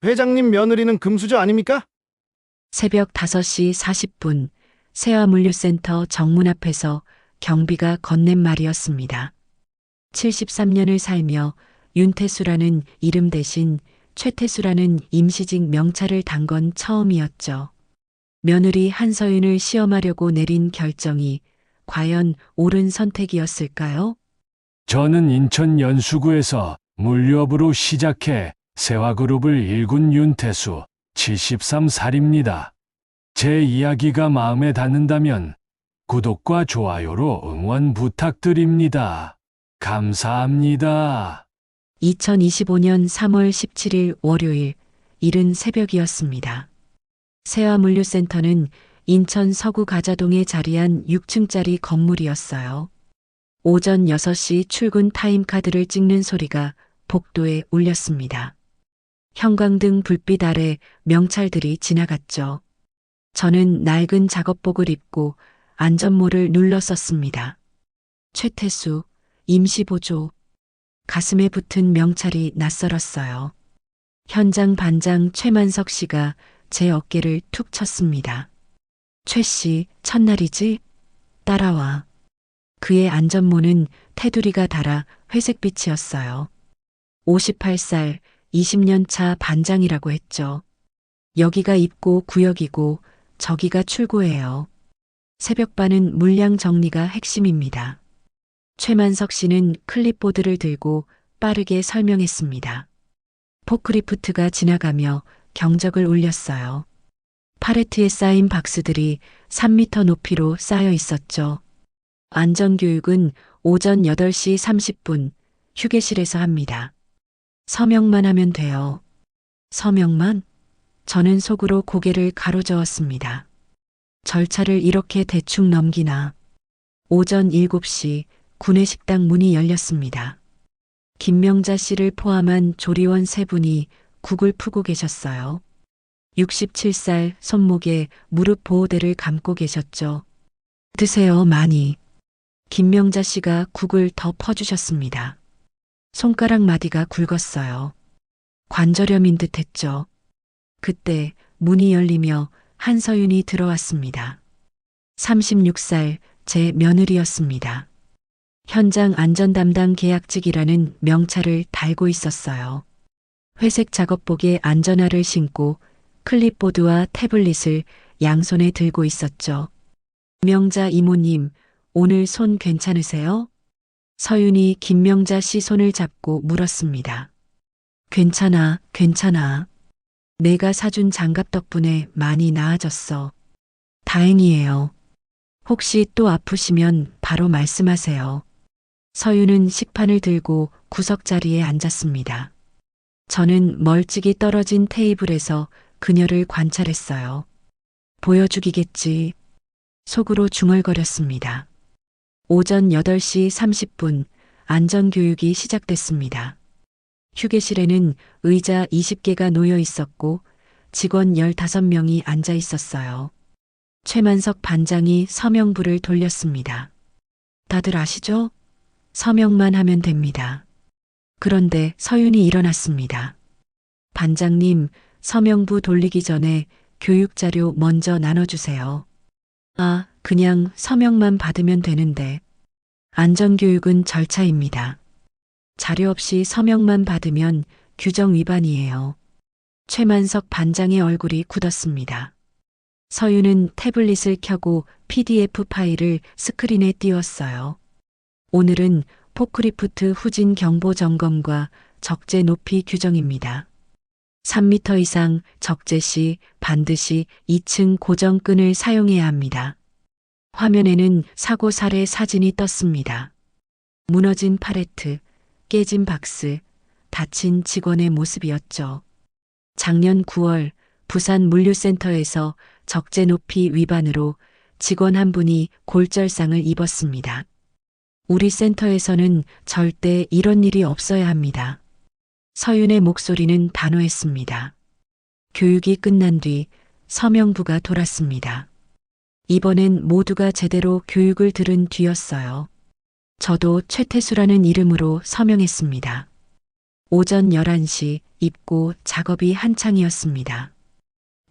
회장님 며느리는 금수저 아닙니까? 새벽 5시 40분 세화물류센터 정문 앞에서 경비가 건넨 말이었습니다. 73년을 살며 윤태수라는 이름 대신 최태수라는 임시직 명찰을 단 건 처음이었죠. 며느리 한서윤을 시험하려고 내린 결정이 과연 옳은 선택이었을까요? 저는 인천 연수구에서 물류업으로 시작해 세화그룹을 일군 윤태수 73살입니다. 제 이야기가 마음에 닿는다면 구독과 좋아요로 응원 부탁드립니다. 감사합니다. 2025년 3월 17일 월요일 이른 새벽이었습니다. 세화물류센터는 인천 서구 가자동에 자리한 6층짜리 건물이었어요. 오전 6시 출근 타임카드를 찍는 소리가 복도에 울렸습니다. 형광등 불빛 아래 명찰들이 지나갔죠. 저는 낡은 작업복을 입고 안전모를 눌렀었습니다. 최태수, 임시보조. 가슴에 붙은 명찰이 낯설었어요. 현장 반장 최만석 씨가 제 어깨를 툭 쳤습니다. 최 씨, 첫날이지? 따라와. 그의 안전모는 테두리가 달아 회색빛이었어요. 58살, 20년 차 반장이라고 했죠. 여기가 입고 구역이고 저기가 출구예요. 새벽반은 물량 정리가 핵심입니다. 최만석 씨는 클립보드를 들고 빠르게 설명했습니다. 포크리프트가 지나가며 경적을 울렸어요. 팔레트에 쌓인 박스들이 3미터 높이로 쌓여 있었죠. 안전교육은 오전 8시 30분 휴게실에서 합니다. 서명만 하면 돼요. 서명만? 저는 속으로 고개를 가로저었습니다. 절차를 이렇게 대충 넘기나. 오전 7시 구내식당 문이 열렸습니다. 김명자 씨를 포함한 조리원 3분이 국을 푸고 계셨어요. 67살 손목에 무릎 보호대를 감고 계셨죠. 드세요, 많이. 김명자 씨가 국을 더 퍼주셨습니다. 손가락 마디가 굵었어요. 관절염인 듯 했죠. 그때 문이 열리며 한서윤이 들어왔습니다. 36살 제 며느리였습니다. 현장 안전 담당 계약직이라는 명찰을 달고 있었어요. 회색 작업복에 안전화를 신고 클립보드와 태블릿을 양손에 들고 있었죠. 김명자 이모님, 오늘 손 괜찮으세요? 서윤이 김명자 씨 손을 잡고 물었습니다. 괜찮아, 괜찮아. 내가 사준 장갑 덕분에 많이 나아졌어. 다행이에요. 혹시 또 아프시면 바로 말씀하세요. 서윤은 식판을 들고 구석 자리에 앉았습니다. 저는 멀찍이 떨어진 테이블에서 그녀를 관찰했어요. 보여주기겠지. 속으로 중얼거렸습니다. 오전 8시 30분 안전교육이 시작됐습니다. 휴게실에는 의자 20개가 놓여 있었고 직원 15명이 앉아 있었어요. 최만석 반장이 서명부를 돌렸습니다. 다들 아시죠? 서명만 하면 됩니다. 그런데 서윤이 일어났습니다. 반장님, 서명부 돌리기 전에 교육자료 먼저 나눠주세요. 아, 그냥 서명만 받으면 되는데. 안전교육은 절차입니다. 자료 없이 서명만 받으면 규정 위반이에요. 최만석 반장의 얼굴이 굳었습니다. 서윤은 태블릿을 켜고 PDF 파일을 스크린에 띄웠어요. 오늘은 포크리프트 후진 경보 점검과 적재 높이 규정입니다. 3m 이상 적재 시 반드시 2층 고정끈을 사용해야 합니다. 화면에는 사고 사례 사진이 떴습니다. 무너진 팔레트, 깨진 박스, 다친 직원의 모습이었죠. 작년 9월 부산 물류센터에서 적재 높이 위반으로 직원 한 분이 골절상을 입었습니다. 우리 센터에서는 절대 이런 일이 없어야 합니다. 서윤의 목소리는 단호했습니다. 교육이 끝난 뒤 서명부가 돌았습니다. 이번엔 모두가 제대로 교육을 들은 뒤였어요. 저도 최태수라는 이름으로 서명했습니다. 오전 11시 입고 작업이 한창이었습니다.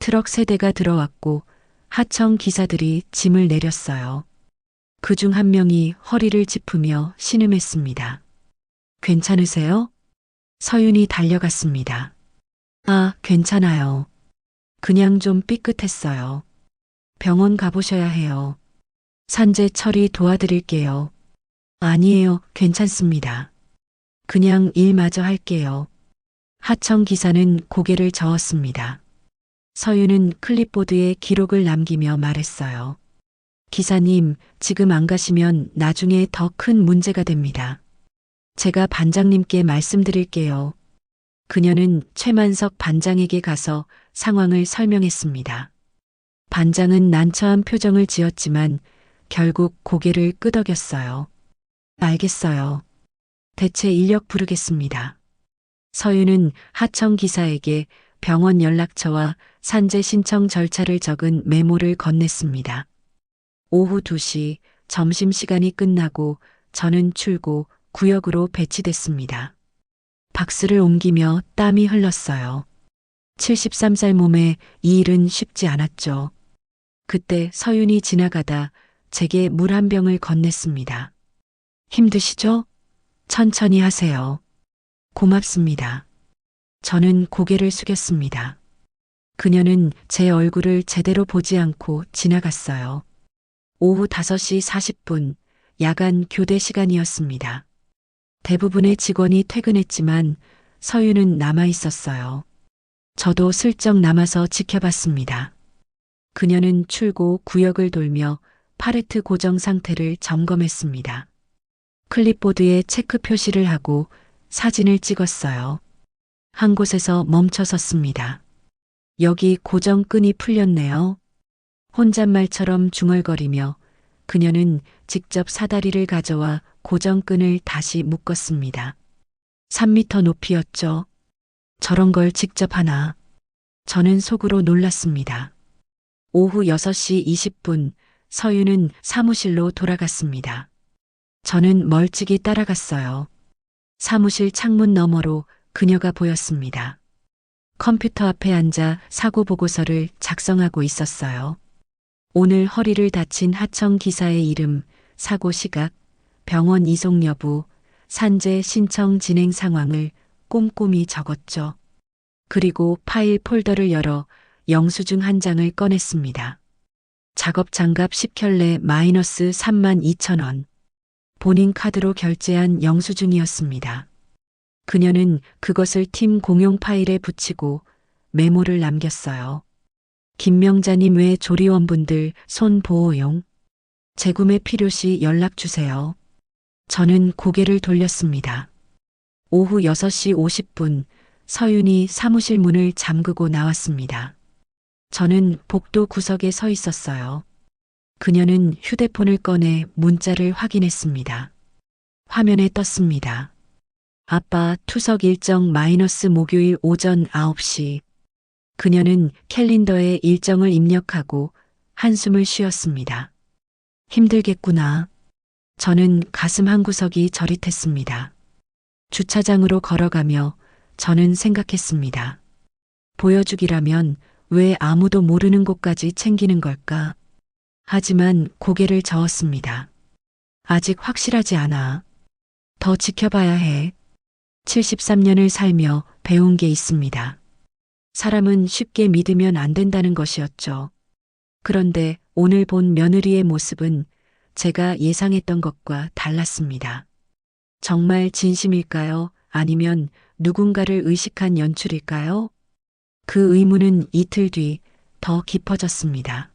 트럭 3대가 들어왔고 하청 기사들이 짐을 내렸어요. 그중 한 명이 허리를 짚으며 신음했습니다. 괜찮으세요? 서윤이 달려갔습니다. 아, 괜찮아요. 그냥 좀 삐끗했어요. 병원 가보셔야 해요. 산재 처리 도와드릴게요. 아니에요, 괜찮습니다. 그냥 일 마저 할게요. 하청 기사는 고개를 저었습니다. 서윤은 클립보드에 기록을 남기며 말했어요. 기사님, 지금 안 가시면 나중에 더 큰 문제가 됩니다. 제가 반장님께 말씀드릴게요. 그녀는 최만석 반장에게 가서 상황을 설명했습니다. 반장은 난처한 표정을 지었지만 결국 고개를 끄덕였어요. 알겠어요. 대체 인력 부르겠습니다. 서윤은 하청 기사에게 병원 연락처와 산재 신청 절차를 적은 메모를 건넸습니다. 오후 2시 점심시간이 끝나고 저는 출고 구역으로 배치됐습니다. 박스를 옮기며 땀이 흘렀어요. 73살 몸에 이 일은 쉽지 않았죠. 그때 서윤이 지나가다 제게 물 한 병을 건넸습니다. 힘드시죠? 천천히 하세요. 고맙습니다. 저는 고개를 숙였습니다. 그녀는 제 얼굴을 제대로 보지 않고 지나갔어요. 오후 5시 40분, 야간 교대 시간이었습니다. 대부분의 직원이 퇴근했지만 서윤은 남아 있었어요. 저도 슬쩍 남아서 지켜봤습니다. 그녀는 출고 구역을 돌며 팔레트 고정 상태를 점검했습니다. 클립보드에 체크 표시를 하고 사진을 찍었어요. 한 곳에서 멈춰 섰습니다. 여기 고정끈이 풀렸네요. 혼잣말처럼 중얼거리며 그녀는 직접 사다리를 가져와 고정끈을 다시 묶었습니다. 3m 높이였죠. 저런 걸 직접 하나. 저는 속으로 놀랐습니다. 오후 6시 20분 서윤은 사무실로 돌아갔습니다. 저는 멀찍이 따라갔어요. 사무실 창문 너머로 그녀가 보였습니다. 컴퓨터 앞에 앉아 사고 보고서를 작성하고 있었어요. 오늘 허리를 다친 하청 기사의 이름, 사고 시각, 병원 이송 여부, 산재 신청 진행 상황을 꼼꼼히 적었죠. 그리고 파일 폴더를 열어 영수증 한 장을 꺼냈습니다. 작업 장갑 10켤레 마이너스 32,000원. 본인 카드로 결제한 영수증이었습니다. 그녀는 그것을 팀 공용 파일에 붙이고 메모를 남겼어요. 김명자님 외 조리원분들 손 보호용. 재구매 필요시 연락주세요. 저는 고개를 돌렸습니다. 오후 6시 50분 서윤이 사무실 문을 잠그고 나왔습니다. 저는 복도 구석에 서 있었어요. 그녀는 휴대폰을 꺼내 문자를 확인했습니다. 화면에 떴습니다. 아빠 투석 일정 마이너스 목요일 오전 9시. 그녀는 캘린더에 일정을 입력하고 한숨을 쉬었습니다. 힘들겠구나. 저는 가슴 한구석이 저릿했습니다. 주차장으로 걸어가며 저는 생각했습니다. 보여주기라면 왜 아무도 모르는 곳까지 챙기는 걸까? 하지만 고개를 저었습니다. 아직 확실하지 않아. 더 지켜봐야 해. 73년을 살며 배운 게 있습니다. 사람은 쉽게 믿으면 안 된다는 것이었죠. 그런데 오늘 본 며느리의 모습은 제가 예상했던 것과 달랐습니다. 정말 진심일까요? 아니면 누군가를 의식한 연출일까요? 그 의문은 이틀 뒤 더 깊어졌습니다.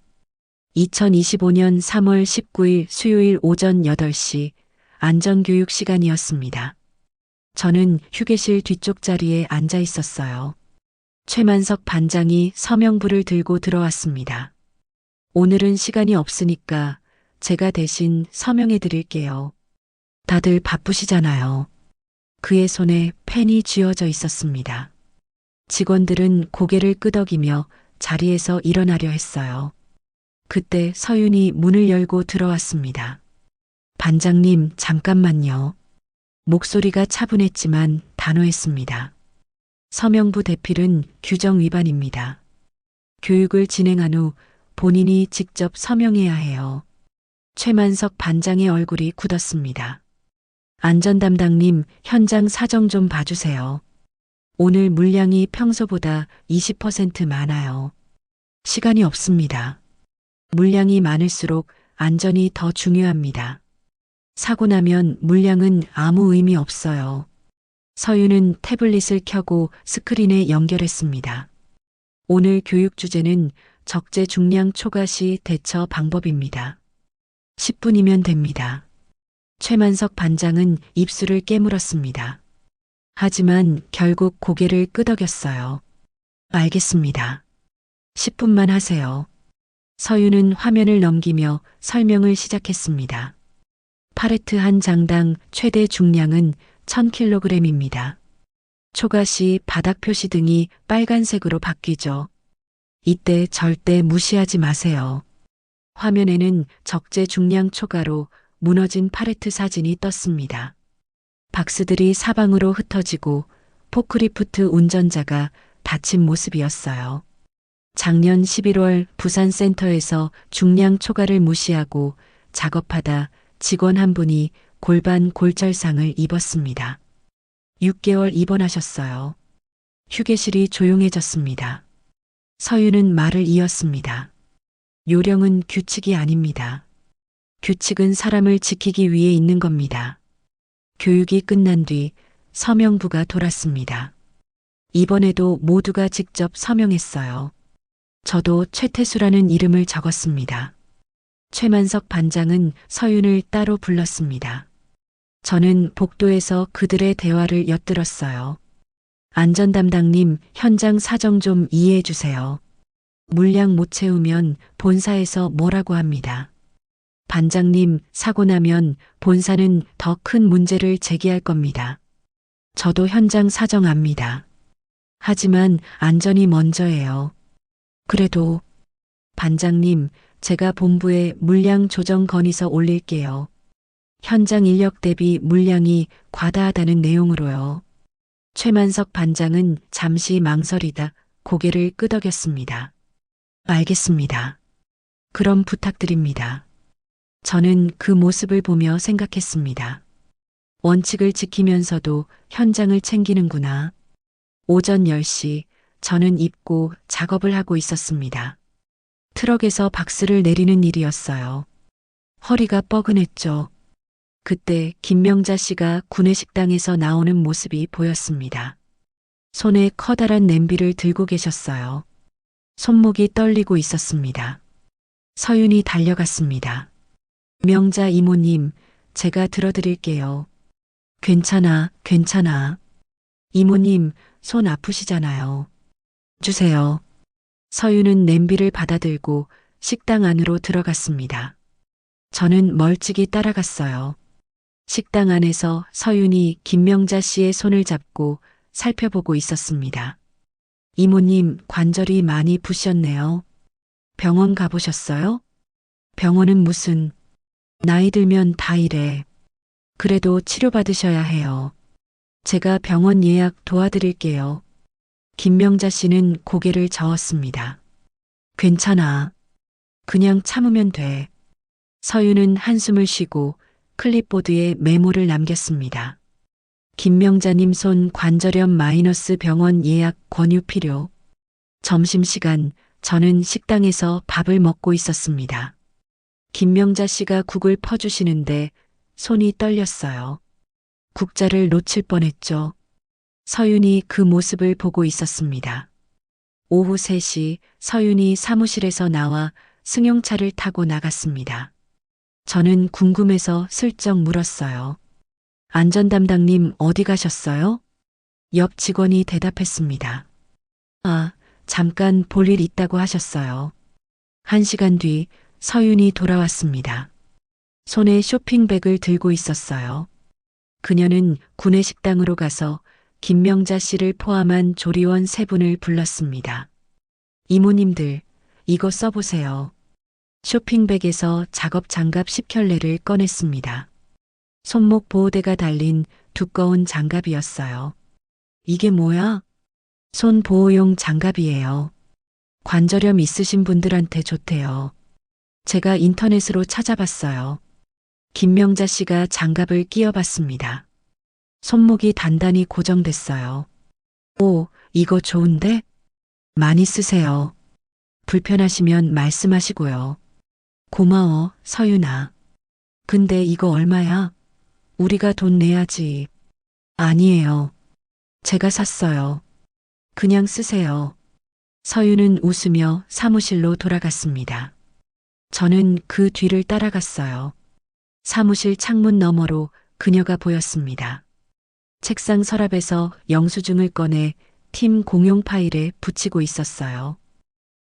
2025년 3월 19일 수요일 오전 8시 안전교육 시간이었습니다. 저는 휴게실 뒤쪽 자리에 앉아 있었어요. 최만석 반장이 서명부를 들고 들어왔습니다. 오늘은 시간이 없으니까 제가 대신 서명해 드릴게요. 다들 바쁘시잖아요. 그의 손에 펜이 쥐어져 있었습니다. 직원들은 고개를 끄덕이며 자리에서 일어나려 했어요. 그때 서윤이 문을 열고 들어왔습니다. 반장님, 잠깐만요. 목소리가 차분했지만 단호했습니다. 서명부 대필은 규정 위반입니다. 교육을 진행한 후 본인이 직접 서명해야 해요. 최만석 반장의 얼굴이 굳었습니다. 안전담당님, 현장 사정 좀 봐주세요. 오늘 물량이 평소보다 20% 많아요. 시간이 없습니다. 물량이 많을수록 안전이 더 중요합니다. 사고 나면 물량은 아무 의미 없어요. 서윤은 태블릿을 켜고 스크린에 연결했습니다. 오늘 교육 주제는 적재 중량 초과 시 대처 방법입니다. 10분이면 됩니다. 최만석 반장은 입술을 깨물었습니다. 하지만 결국 고개를 끄덕였어요. 알겠습니다. 10분만 하세요. 서윤은 화면을 넘기며 설명을 시작했습니다. 팔레트 한 장당 최대 중량은 1000kg입니다. 초과 시 바닥 표시 등이 빨간색으로 바뀌죠. 이때 절대 무시하지 마세요. 화면에는 적재 중량 초과로 무너진 팔레트 사진이 떴습니다. 박스들이 사방으로 흩어지고 포크리프트 운전자가 다친 모습이었어요. 작년 11월 부산센터에서 중량 초과를 무시하고 작업하다 직원 한 분이 골반 골절상을 입었습니다. 6개월 입원하셨어요. 휴게실이 조용해졌습니다. 서윤은 말을 이었습니다. 요령은 규칙이 아닙니다. 규칙은 사람을 지키기 위해 있는 겁니다. 교육이 끝난 뒤 서명부가 돌았습니다. 이번에도 모두가 직접 서명했어요. 저도 최태수라는 이름을 적었습니다. 최만석 반장은 서윤을 따로 불렀습니다. 저는 복도에서 그들의 대화를 엿들었어요. 안전담당님, 현장 사정 좀 이해해 주세요. 물량 못 채우면 본사에서 뭐라고 합니다. 반장님, 사고 나면 본사는 더 큰 문제를 제기할 겁니다. 저도 현장 사정 압니다. 하지만 안전이 먼저예요. 그래도 반장님, 제가 본부에 물량 조정 건의서 올릴게요. 현장 인력 대비 물량이 과다하다는 내용으로요. 최만석 반장은 잠시 망설이다 고개를 끄덕였습니다. 알겠습니다. 그럼 부탁드립니다. 저는 그 모습을 보며 생각했습니다. 원칙을 지키면서도 현장을 챙기는구나. 오전 10시 저는 입고 작업을 하고 있었습니다. 트럭에서 박스를 내리는 일이었어요. 허리가 뻐근했죠. 그때 김명자 씨가 구내식당에서 나오는 모습이 보였습니다. 손에 커다란 냄비를 들고 계셨어요. 손목이 떨리고 있었습니다. 서윤이 달려갔습니다. 명자 이모님, 제가 들어드릴게요. 괜찮아, 괜찮아. 이모님, 손 아프시잖아요. 주세요. 서윤은 냄비를 받아들고 식당 안으로 들어갔습니다. 저는 멀찍이 따라갔어요. 식당 안에서 서윤이 김명자 씨의 손을 잡고 살펴보고 있었습니다. 이모님, 관절이 많이 부셨네요. 병원 가보셨어요? 병원은 무슨, 나이 들면 다 이래. 그래도 치료받으셔야 해요. 제가 병원 예약 도와드릴게요. 김명자 씨는 고개를 저었습니다. 괜찮아. 그냥 참으면 돼. 서윤은 한숨을 쉬고 클립보드에 메모를 남겼습니다. 김명자님 손 관절염 마이너스 병원 예약 권유 필요. 점심시간 저는 식당에서 밥을 먹고 있었습니다. 김명자 씨가 국을 퍼주시는데 손이 떨렸어요. 국자를 놓칠 뻔했죠. 서윤이 그 모습을 보고 있었습니다. 오후 3시 서윤이 사무실에서 나와 승용차를 타고 나갔습니다. 저는 궁금해서 슬쩍 물었어요. 안전담당님 어디 가셨어요? 옆 직원이 대답했습니다. 아, 잠깐 볼 일 있다고 하셨어요. 1시간 뒤 서윤이 돌아왔습니다. 손에 쇼핑백을 들고 있었어요. 그녀는 구내식당으로 가서 김명자 씨를 포함한 조리원 3분을 불렀습니다. 이모님들, 이거 써보세요. 쇼핑백에서 작업 장갑 10켤레를 꺼냈습니다. 손목 보호대가 달린 두꺼운 장갑이었어요. 이게 뭐야? 손 보호용 장갑이에요. 관절염 있으신 분들한테 좋대요. 제가 인터넷으로 찾아봤어요. 김명자 씨가 장갑을 끼워봤습니다. 손목이 단단히 고정됐어요. 오, 이거 좋은데? 많이 쓰세요. 불편하시면 말씀하시고요. 고마워, 서윤아. 근데 이거 얼마야? 우리가 돈 내야지. 아니에요. 제가 샀어요. 그냥 쓰세요. 서윤은 웃으며 사무실로 돌아갔습니다. 저는 그 뒤를 따라갔어요. 사무실 창문 너머로 그녀가 보였습니다. 책상 서랍에서 영수증을 꺼내 팀 공용 파일에 붙이고 있었어요.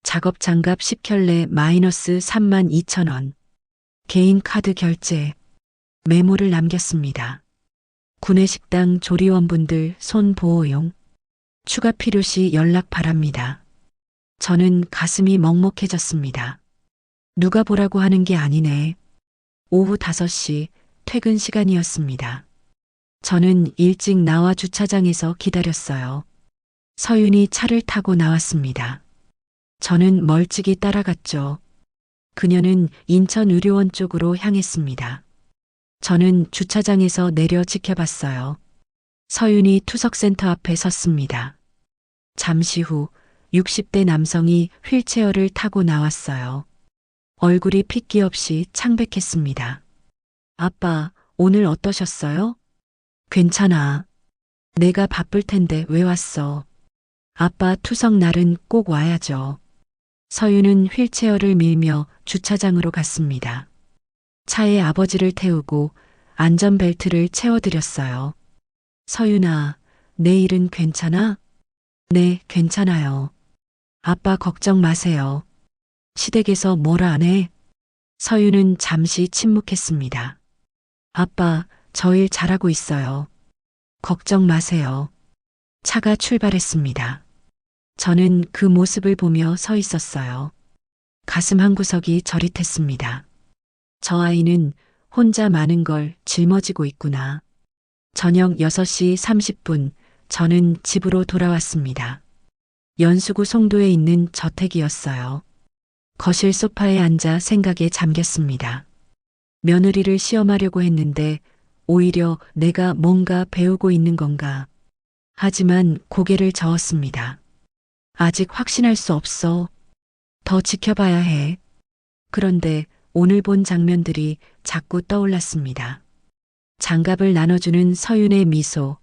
작업 장갑 10켤레 마이너스 32,000원. 개인 카드 결제. 메모를 남겼습니다. 구내식당 조리원분들 손 보호용. 추가 필요시 연락 바랍니다. 저는 가슴이 먹먹해졌습니다. 누가 보라고 하는 게 아니네. 오후 5시 퇴근 시간이었습니다. 저는 일찍 나와 주차장에서 기다렸어요. 서윤이 차를 타고 나왔습니다. 저는 멀찍이 따라갔죠. 그녀는 인천의료원 쪽으로 향했습니다. 저는 주차장에서 내려 지켜봤어요. 서윤이 투석센터 앞에 섰습니다. 잠시 후 60대 남성이 휠체어를 타고 나왔어요. 얼굴이 핏기 없이 창백했습니다. 아빠, 오늘 어떠셨어요? 괜찮아. 내가 바쁠 텐데 왜 왔어? 아빠 투석 날은 꼭 와야죠. 서윤은 휠체어를 밀며 주차장으로 갔습니다. 차에 아버지를 태우고 안전벨트를 채워드렸어요. 서윤아, 내일은 괜찮아? 네, 괜찮아요. 아빠 걱정 마세요. 시댁에서 뭐라 안 해? 서윤은 잠시 침묵했습니다. 아빠, 저 일 잘하고 있어요. 걱정 마세요. 차가 출발했습니다. 저는 그 모습을 보며 서 있었어요. 가슴 한구석이 저릿했습니다. 저 아이는 혼자 많은 걸 짊어지고 있구나. 저녁 6시 30분, 저는 집으로 돌아왔습니다. 연수구 송도에 있는 저택이었어요. 거실 소파에 앉아 생각에 잠겼습니다. 며느리를 시험하려고 했는데 오히려 내가 뭔가 배우고 있는 건가. 하지만 고개를 저었습니다. 아직 확신할 수 없어. 더 지켜봐야 해. 그런데 오늘 본 장면들이 자꾸 떠올랐습니다. 장갑을 나눠주는 서윤의 미소,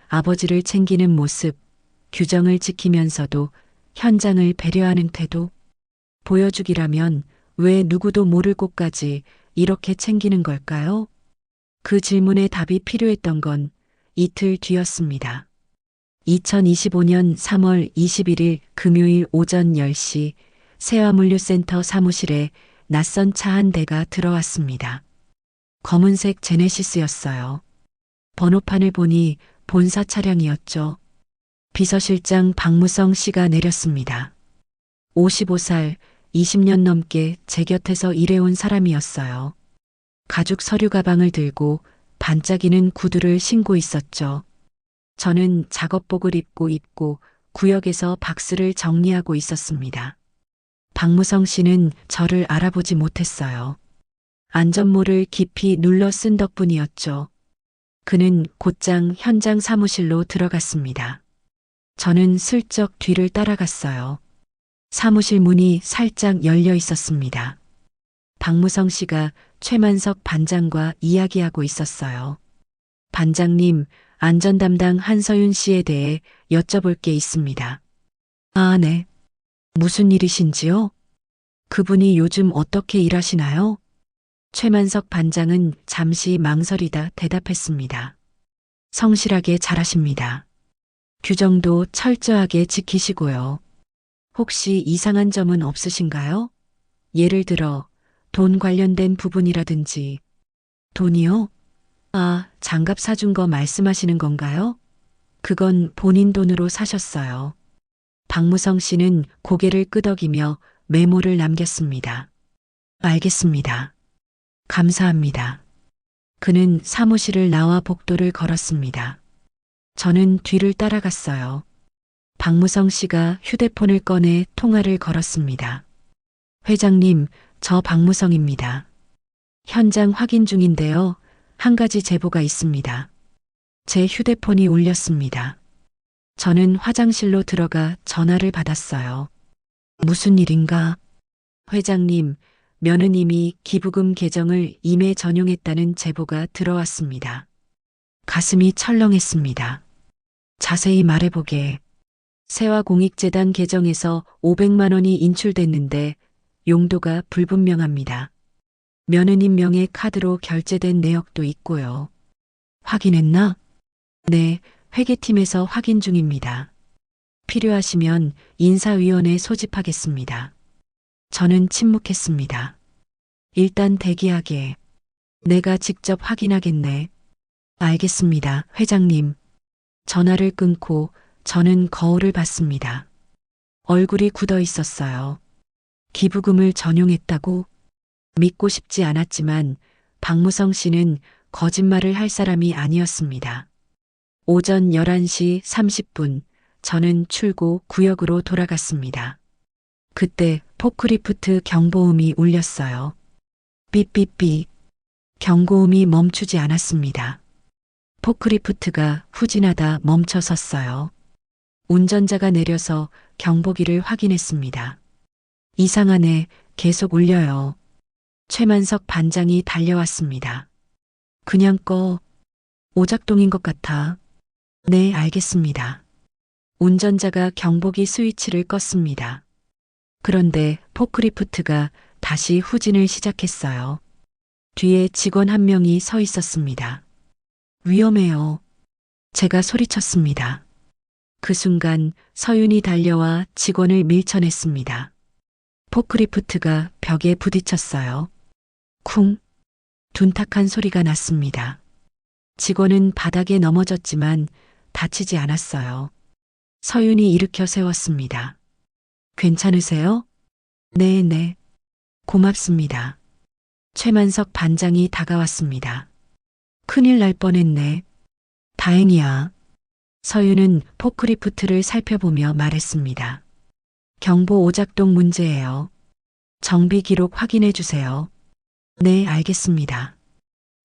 아버지를 챙기는 모습, 규정을 지키면서도 현장을 배려하는 태도. 보여주기라면 왜 누구도 모를 곳까지 이렇게 챙기는 걸까요? 그 질문에 답이 필요했던 건 이틀 뒤였습니다. 2025년 3월 21일 금요일 오전 10시 세화물류센터 사무실에 낯선 차 한 대가 들어왔습니다. 검은색 제네시스였어요. 번호판을 보니 본사 차량이었죠. 비서실장 박무성 씨가 내렸습니다. 55살, 20년 넘게 제 곁에서 일해온 사람이었어요. 가죽 서류 가방을 들고 반짝이는 구두를 신고 있었죠. 저는 작업복을 입고 구역에서 박스를 정리하고 있었습니다. 박무성 씨는 저를 알아보지 못했어요. 안전모를 깊이 눌러 쓴 덕분이었죠. 그는 곧장 현장 사무실로 들어갔습니다. 저는 슬쩍 뒤를 따라갔어요. 사무실 문이 살짝 열려 있었습니다. 박무성 씨가 최만석 반장과 이야기하고 있었어요. 반장님, 안전 담당 한서윤 씨에 대해 여쭤볼 게 있습니다. 아, 네. 무슨 일이신지요? 그분이 요즘 어떻게 일하시나요? 최만석 반장은 잠시 망설이다 대답했습니다. 성실하게 잘하십니다. 규정도 철저하게 지키시고요. 혹시 이상한 점은 없으신가요? 예를 들어 돈 관련된 부분이라든지. 돈이요? 아, 장갑 사준 거 말씀하시는 건가요? 그건 본인 돈으로 사셨어요. 박무성 씨는 고개를 끄덕이며 메모를 남겼습니다. 알겠습니다. 감사합니다. 그는 사무실을 나와 복도를 걸었습니다. 저는 뒤를 따라갔어요. 박무성 씨가 휴대폰을 꺼내 통화를 걸었습니다. 회장님, 저 박무성입니다. 현장 확인 중인데요. 한 가지 제보가 있습니다. 제 휴대폰이 울렸습니다. 저는 화장실로 들어가 전화를 받았어요. 무슨 일인가? 회장님, 며느님이 기부금 계정을 임의 전용했다는 제보가 들어왔습니다. 가슴이 철렁했습니다. 자세히 말해보게. 세화공익재단 계정에서 500만 원이 인출됐는데 용도가 불분명합니다. 며느님 명의 카드로 결제된 내역도 있고요. 확인했나? 네, 회계팀에서 확인 중입니다. 필요하시면 인사위원회 소집하겠습니다. 저는 침묵했습니다. 일단 대기하게. 내가 직접 확인하겠네. 알겠습니다, 회장님. 전화를 끊고 저는 거울을 봤습니다. 얼굴이 굳어 있었어요. 기부금을 전용했다고? 믿고 싶지 않았지만 박무성 씨는 거짓말을 할 사람이 아니었습니다. 오전 11시 30분 저는 출구 구역으로 돌아갔습니다. 그때 포크리프트 경보음이 울렸어요. 삐삐삐. 경고음이 멈추지 않았습니다. 포크리프트가 후진하다 멈춰 섰어요. 운전자가 내려서 경보기를 확인했습니다. 이상하네, 계속 울려요. 최만석 반장이 달려왔습니다. 그냥 꺼. 오작동인 것 같아. 네, 알겠습니다. 운전자가 경보기 스위치를 껐습니다. 그런데 포크리프트가 다시 후진을 시작했어요. 뒤에 직원 한 명이 서 있었습니다. 위험해요. 제가 소리쳤습니다. 그 순간 서윤이 달려와 직원을 밀쳐냈습니다. 포크리프트가 벽에 부딪혔어요. 쿵. 둔탁한 소리가 났습니다. 직원은 바닥에 넘어졌지만 다치지 않았어요. 서윤이 일으켜 세웠습니다. 괜찮으세요? 네. 고맙습니다. 최만석 반장이 다가왔습니다. 큰일 날 뻔했네. 다행이야. 서윤은 포크리프트를 살펴보며 말했습니다. 경보 오작동 문제예요. 정비 기록 확인해 주세요. 네, 알겠습니다.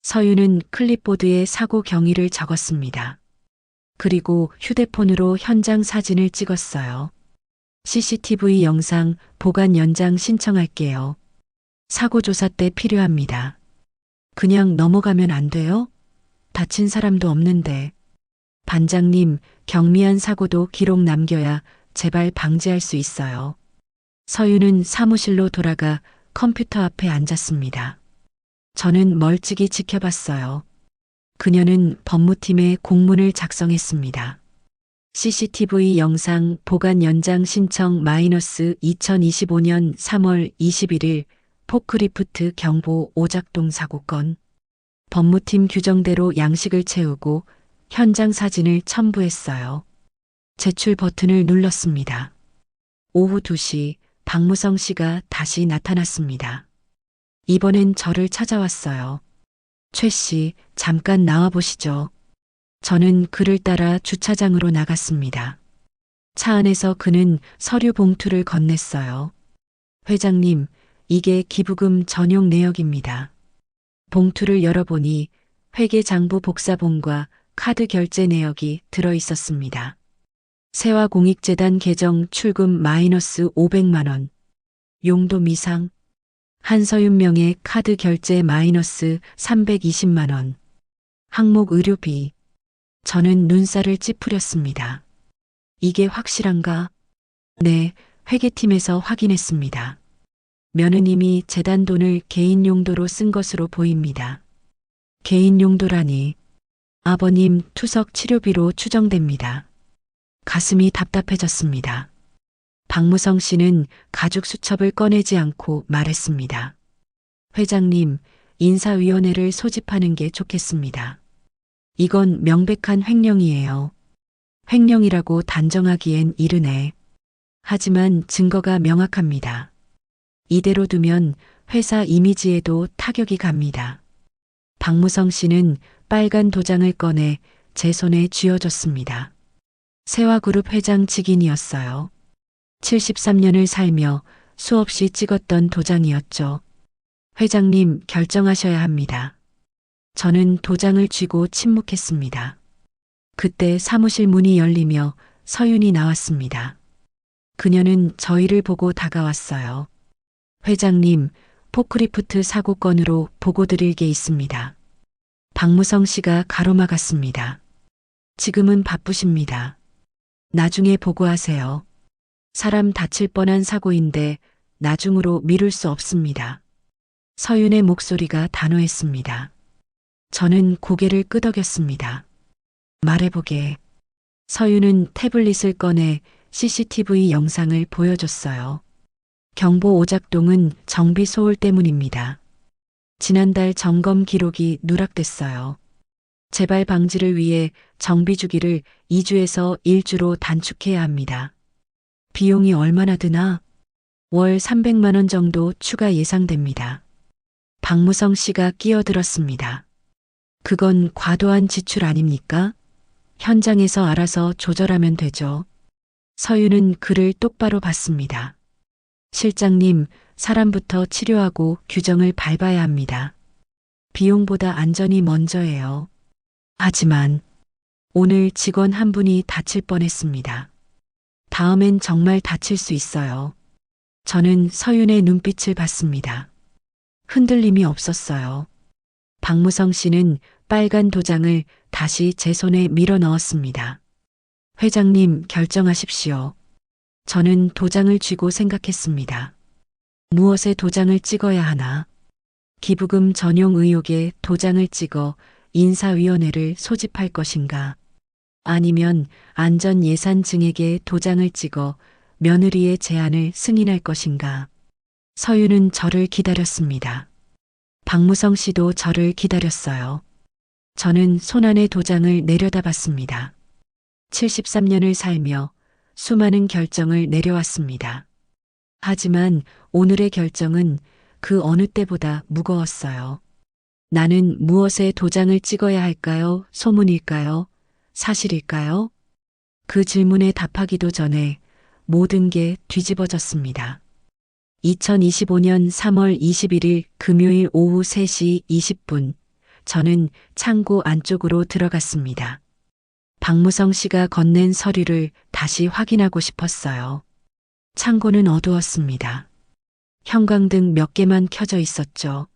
서윤은 클립보드에 사고 경위를 적었습니다. 그리고 휴대폰으로 현장 사진을 찍었어요. CCTV 영상 보관 연장 신청할게요. 사고 조사 때 필요합니다. 그냥 넘어가면 안 돼요? 다친 사람도 없는데. 반장님, 경미한 사고도 기록 남겨야 재발 방지할 수 있어요. 서윤은 사무실로 돌아가 컴퓨터 앞에 앉았습니다. 저는 멀찍이 지켜봤어요. 그녀는 법무팀에 공문을 작성했습니다. CCTV 영상 보관 연장 신청 마이너스 2025년 3월 21일 포크리프트 경보 오작동 사고건. 법무팀 규정대로 양식을 채우고 현장 사진을 첨부했어요. 제출 버튼을 눌렀습니다. 오후 2시 박무성 씨가 다시 나타났습니다. 이번엔 저를 찾아왔어요. 최 씨, 잠깐 나와 보시죠. 저는 그를 따라 주차장으로 나갔습니다. 차 안에서 그는 서류 봉투를 건넸어요. 회장님, 이게 기부금 전용 내역입니다. 봉투를 열어보니 회계장부 복사본과 카드 결제 내역이 들어 있었습니다. 세화공익재단 계정 출금 마이너스 500만 원. 용도 미상. 한서윤 명의 카드 결제 마이너스 320만 원. 항목 의료비. 저는 눈살을 찌푸렸습니다. 이게 확실한가? 네, 회계팀에서 확인했습니다. 며느님이 재단 돈을 개인 용도로 쓴 것으로 보입니다. 개인 용도라니. 아버님 투석 치료비로 추정됩니다. 가슴이 답답해졌습니다. 박무성 씨는 가죽 수첩을 꺼내지 않고 말했습니다. 회장님, 인사위원회를 소집하는 게 좋겠습니다. 이건 명백한 횡령이에요. 횡령이라고 단정하기엔 이르네. 하지만 증거가 명확합니다. 이대로 두면 회사 이미지에도 타격이 갑니다. 박무성 씨는 빨간 도장을 꺼내 제 손에 쥐어줬습니다. 세화그룹 회장 직인이었어요. 73년을 살며 수없이 찍었던 도장이었죠. 회장님, 결정하셔야 합니다. 저는 도장을 쥐고 침묵했습니다. 그때 사무실 문이 열리며 서윤이 나왔습니다. 그녀는 저희를 보고 다가왔어요. 회장님, 포크리프트 사고 건으로 보고 드릴 게 있습니다. 박무성 씨가 가로막았습니다. 지금은 바쁘십니다. 나중에 보고하세요. 사람 다칠 뻔한 사고인데 나중으로 미룰 수 없습니다. 서윤의 목소리가 단호했습니다. 저는 고개를 끄덕였습니다. 말해보게. 서윤은 태블릿을 꺼내 CCTV 영상을 보여줬어요. 경보 오작동은 정비 소홀 때문입니다. 지난달 점검 기록이 누락됐어요. 재발 방지를 위해 정비 주기를 2주에서 1주로 단축해야 합니다. 비용이 얼마나 드나? 월 300만 원 정도 추가 예상됩니다. 박무성 씨가 끼어들었습니다. 그건 과도한 지출 아닙니까? 현장에서 알아서 조절하면 되죠. 서윤은 그를 똑바로 봤습니다. 실장님, 사람부터 치료하고 규정을 밟아야 합니다. 비용보다 안전이 먼저예요. 하지만 오늘 직원 한 분이 다칠 뻔했습니다. 다음엔 정말 다칠 수 있어요. 저는 서윤의 눈빛을 봤습니다. 흔들림이 없었어요. 박무성 씨는 빨간 도장을 다시 제 손에 밀어 넣었습니다. 회장님, 결정하십시오. 저는 도장을 쥐고 생각했습니다. 무엇에 도장을 찍어야 하나? 기부금 전용 의혹에 도장을 찍어 인사위원회를 소집할 것인가? 아니면 안전예산증액에 도장을 찍어 며느리의 제안을 승인할 것인가? 서윤은 저를 기다렸습니다. 박무성 씨도 저를 기다렸어요. 저는 손안의 도장을 내려다봤습니다. 73년을 살며 수많은 결정을 내려왔습니다. 하지만 오늘의 결정은 그 어느 때보다 무거웠어요. 나는 무엇에 도장을 찍어야 할까요? 소문일까요? 사실일까요? 그 질문에 답하기도 전에 모든 게 뒤집어졌습니다. 2025년 3월 21일 금요일 오후 3시 20분, 저는 창고 안쪽으로 들어갔습니다. 박무성 씨가 건넨 서류를 다시 확인하고 싶었어요. 창고는 어두웠습니다. 형광등 몇 개만 켜져 있었죠.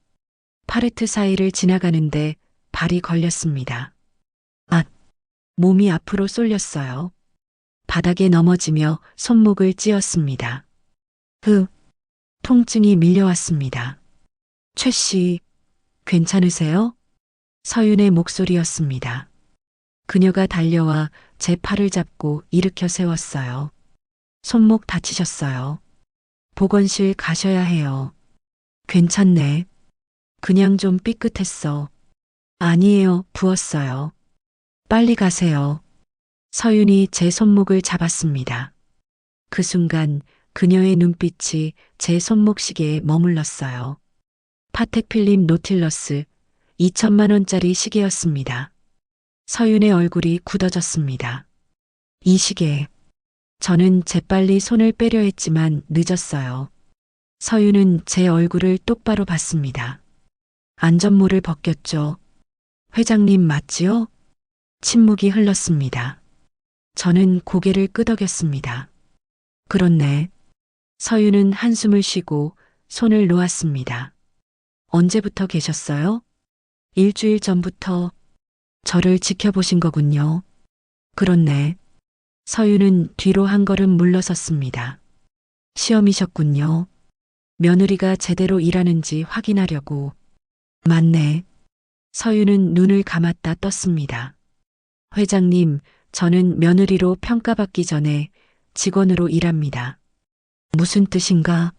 팔레트 사이를 지나가는데 발이 걸렸습니다. 몸이 앞으로 쏠렸어요. 바닥에 넘어지며 손목을 찧었습니다. 통증이 밀려왔습니다. 최 씨, 괜찮으세요? 서윤의 목소리였습니다. 그녀가 달려와 제 팔을 잡고 일으켜 세웠어요. 손목 다치셨어요. 보건실 가셔야 해요. 괜찮네. 그냥 좀 삐끗했어. 아니에요, 부었어요. 빨리 가세요. 서윤이 제 손목을 잡았습니다. 그 순간 그녀의 눈빛이 제 손목 시계에 머물렀어요. 파텍 필립 노틸러스 2천만 원짜리 시계였습니다. 서윤의 얼굴이 굳어졌습니다. 이 시계. 저는 재빨리 손을 빼려 했지만 늦었어요. 서윤은 제 얼굴을 똑바로 봤습니다. 안전모를 벗겼죠. 회장님 맞지요? 침묵이 흘렀습니다. 저는 고개를 끄덕였습니다. 그렇네. 서윤은 한숨을 쉬고 손을 놓았습니다. 언제부터 계셨어요? 일주일 전부터. 저를 지켜보신 거군요. 그렇네. 서윤은 뒤로 한 걸음 물러섰습니다. 시험이셨군요. 며느리가 제대로 일하는지 확인하려고. 맞네. 서윤은 눈을 감았다 떴습니다. 회장님, 저는 며느리로 평가받기 전에 직원으로 일합니다. 무슨 뜻인가?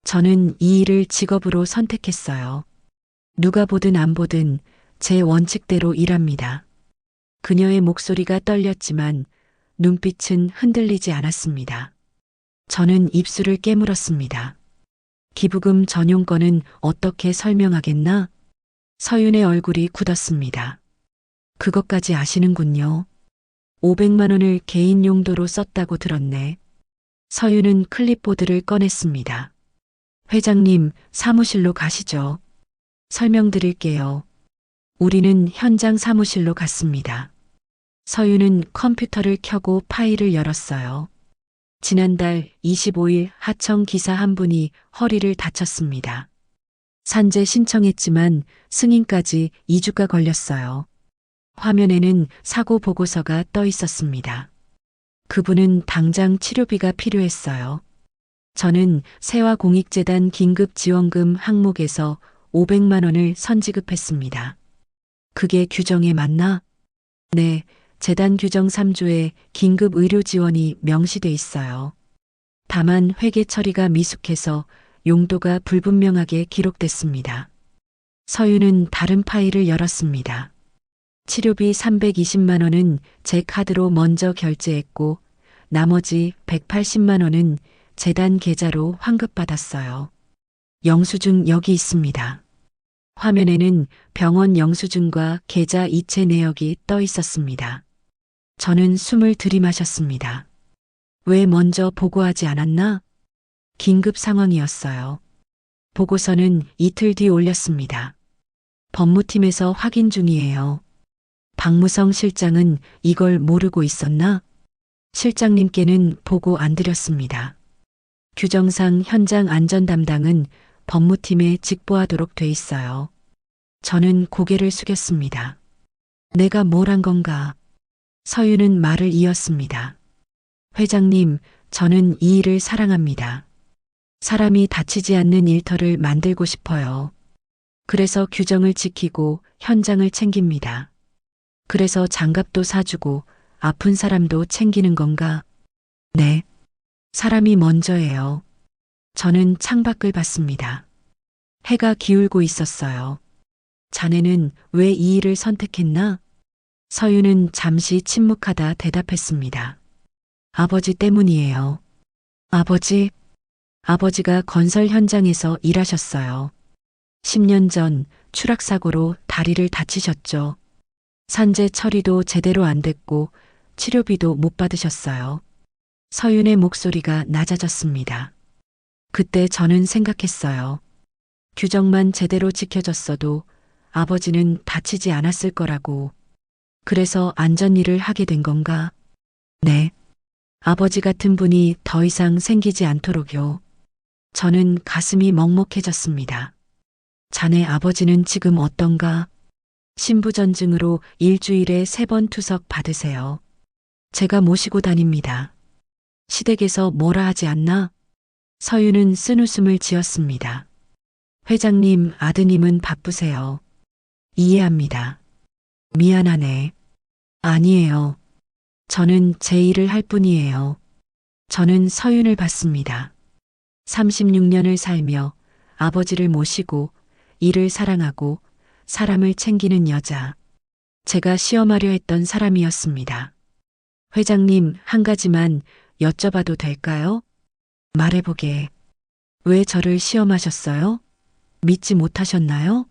저는 이 일을 직업으로 선택했어요. 누가 보든 안 보든 제 원칙대로 일합니다. 그녀의 목소리가 떨렸지만 눈빛은 흔들리지 않았습니다. 저는 입술을 깨물었습니다. 기부금 전용권은 어떻게 설명하겠나? 서윤의 얼굴이 굳었습니다. 그것까지 아시는군요. 500만 원을 개인 용도로 썼다고 들었네. 서윤은 클립보드를 꺼냈습니다. 회장님, 사무실로 가시죠. 설명드릴게요. 우리는 현장 사무실로 갔습니다. 서윤은 컴퓨터를 켜고 파일을 열었어요. 지난달 25일 하청 기사 한 분이 허리를 다쳤습니다. 산재 신청했지만 승인까지 2주가 걸렸어요. 화면에는 사고 보고서가 떠 있었습니다. 그분은 당장 치료비가 필요했어요. 저는 세화공익재단 긴급지원금 항목에서 500만 원을 선지급했습니다. 그게 규정에 맞나? 네, 재단 규정 3조에 긴급 의료 지원이 명시돼 있어요. 다만 회계 처리가 미숙해서 용도가 불분명하게 기록됐습니다. 서윤은 다른 파일을 열었습니다. 치료비 320만 원은 제 카드로 먼저 결제했고 나머지 180만 원은 재단 계좌로 환급받았어요. 영수증 여기 있습니다. 화면에는 병원 영수증과 계좌 이체 내역이 떠 있었습니다. 저는 숨을 들이마셨습니다. 왜 먼저 보고하지 않았나? 긴급 상황이었어요. 보고서는 이틀 뒤 올렸습니다. 법무팀에서 확인 중이에요. 박무성 실장은 이걸 모르고 있었나? 실장님께는 보고 안 드렸습니다. 규정상 현장 안전 담당은 법무팀에 직보하도록 돼 있어요. 저는 고개를 숙였습니다. 내가 뭘 한 건가? 서윤은 말을 이었습니다. 회장님, 저는 이 일을 사랑합니다. 사람이 다치지 않는 일터를 만들고 싶어요. 그래서 규정을 지키고 현장을 챙깁니다. 그래서 장갑도 사주고 아픈 사람도 챙기는 건가? 네. 사람이 먼저예요. 저는 창밖을 봤습니다. 해가 기울고 있었어요. 자네는 왜 이 일을 선택했나? 서윤은 잠시 침묵하다 대답했습니다. 아버지 때문이에요. 아버지? 아버지가 건설 현장에서 일하셨어요. 10년 전 추락사고로 다리를 다치셨죠. 산재 처리도 제대로 안 됐고 치료비도 못 받으셨어요. 서윤의 목소리가 낮아졌습니다. 그때 저는 생각했어요. 규정만 제대로 지켜졌어도 아버지는 다치지 않았을 거라고. 그래서 안전일을 하게 된 건가? 네. 아버지 같은 분이 더 이상 생기지 않도록요. 저는 가슴이 먹먹해졌습니다. 자네 아버지는 지금 어떤가? 신부전증으로 일주일에 3번 투석 받으세요. 제가 모시고 다닙니다. 시댁에서 뭐라 하지 않나? 서윤은 쓴웃음을 지었습니다. 회장님, 아드님은 바쁘세요. 이해합니다. 미안하네. 아니에요. 저는 제 일을 할 뿐이에요. 저는 서윤을 봤습니다. 36년을 살며 아버지를 모시고 일을 사랑하고 사람을 챙기는 여자. 제가 시험하려 했던 사람이었습니다. 회장님, 한 가지만 여쭤봐도 될까요? 말해보게. 왜 저를 시험하셨어요? 믿지 못하셨나요?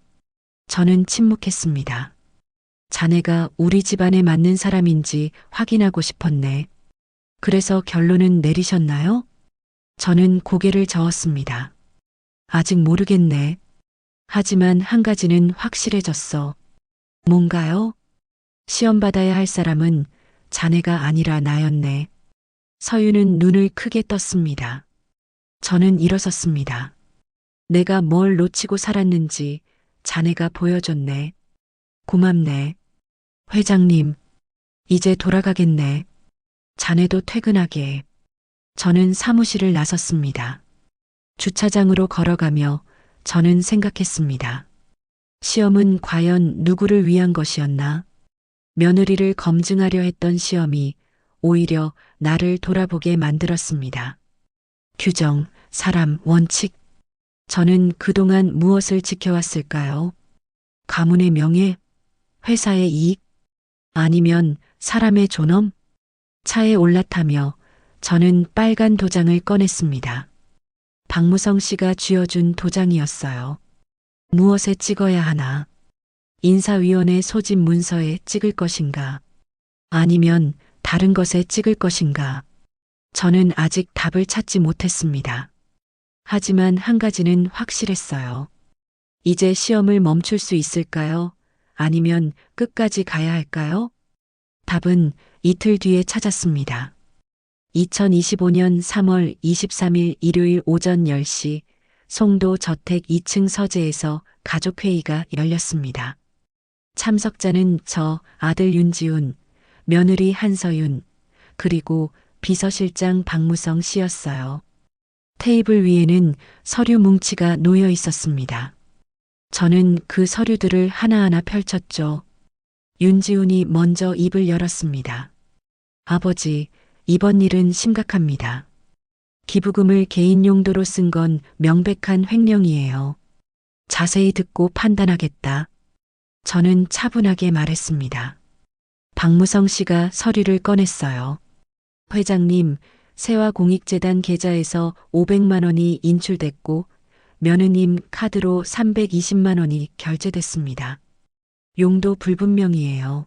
저는 침묵했습니다. 자네가 우리 집안에 맞는 사람인지 확인하고 싶었네. 그래서 결론은 내리셨나요? 저는 고개를 저었습니다. 아직 모르겠네. 하지만 한 가지는 확실해졌어. 뭔가요? 시험 받아야 할 사람은 자네가 아니라 나였네. 서윤은 눈을 크게 떴습니다. 저는 일어섰습니다. 내가 뭘 놓치고 살았는지 자네가 보여줬네. 고맙네. 회장님, 이제 돌아가겠네. 자네도 퇴근하게. 저는 사무실을 나섰습니다. 주차장으로 걸어가며 저는 생각했습니다. 시험은 과연 누구를 위한 것이었나? 며느리를 검증하려 했던 시험이 오히려 나를 돌아보게 만들었습니다. 규정, 사람, 원칙. 저는 그동안 무엇을 지켜왔을까요? 가문의 명예? 회사의 이익? 아니면 사람의 존엄? 차에 올라타며 저는 빨간 도장을 꺼냈습니다. 박무성 씨가 쥐어준 도장이었어요. 무엇에 찍어야 하나? 인사위원회 소집 문서에 찍을 것인가? 아니면 다른 것에 찍을 것인가? 저는 아직 답을 찾지 못했습니다. 하지만 한 가지는 확실했어요. 이제 시험을 멈출 수 있을까요? 아니면 끝까지 가야 할까요? 답은 이틀 뒤에 찾았습니다. 2025년 3월 23일 일요일 오전 10시 송도 저택 2층 서재에서 가족회의가 열렸습니다. 참석자는 저 아들 윤지훈, 며느리 한서윤, 그리고 비서실장 박무성 씨였어요. 테이블 위에는 서류 뭉치가 놓여 있었습니다. 저는 그 서류들을 하나하나 펼쳤죠. 윤지훈이 먼저 입을 열었습니다. 아버지, 이번 일은 심각합니다. 기부금을 개인 용도로 쓴 건 명백한 횡령이에요. 자세히 듣고 판단하겠다. 저는 차분하게 말했습니다. 박무성 씨가 서류를 꺼냈어요. 회장님, 세화공익재단 계좌에서 500만 원이 인출됐고 며느님 카드로 320만 원이 결제됐습니다. 용도 불분명이에요.